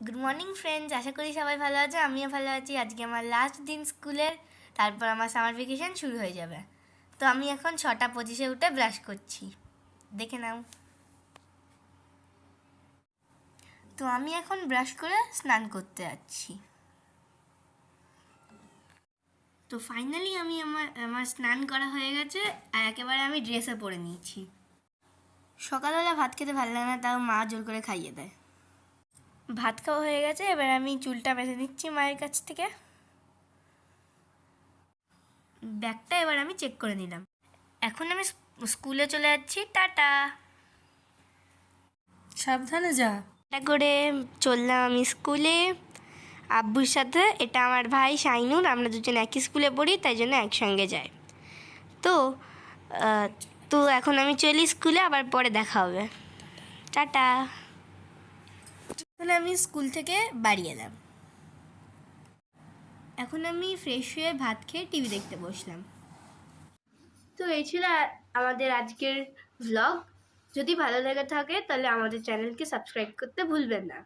Good morning friends, আশা করি সবাই ভালো আছে। আমিও ভালো আছি। আজকে আমার লাস্ট দিন স্কুলের, তারপর আমার সামার ভ্যাকেশন শুরু হয়ে যাবে। তো আমি এখন 6:25 উঠে ব্রাশ করছি, দেখে নাও। তো আমি এখন ব্রাশ করে স্নান করতে যাচ্ছি। তো ফাইনালি আমি আমার স্নান করা হয়ে গেছে, আর একেবারে আমি ড্রেসও পরে নিয়েছি। সকালবেলা ভাত খেতে ভালো লাগে না, তাও মা জোর করে খাইয়ে দেয়। ভাত খাওয়া হয়ে গেছে, এবার আমি চুলটা বেঁধে নিচ্ছি মায়ের কাছ থেকে। ব্যাগটা এবার আমি চেক করে নিলাম। এখন আমি স্কুলে চলে যাচ্ছি। টাটা। সাবধানে যা। এটা করে চললাম আমি স্কুলে আব্বুর সাথে। এটা আমার ভাই শাইনুর, আমরা দুজন একই স্কুলে পড়ি, তাই জন্য একসঙ্গে যাই। তো তো এখন আমি চলি স্কুলে, আবার পরে দেখা হবে। টাটা। তাহলে আমি স্কুল থেকে বাড়ি এলাম। এখন আমি ফ্রেশ হয়ে ভাত খেয়ে টিভি দেখতে বসলাম। তো এই ছিল আমাদের আজকের ভ্লগ। যদি ভালো লেগে থাকে তাহলে আমাদের চ্যানেলকে সাবস্ক্রাইব করতে ভুলবেন না।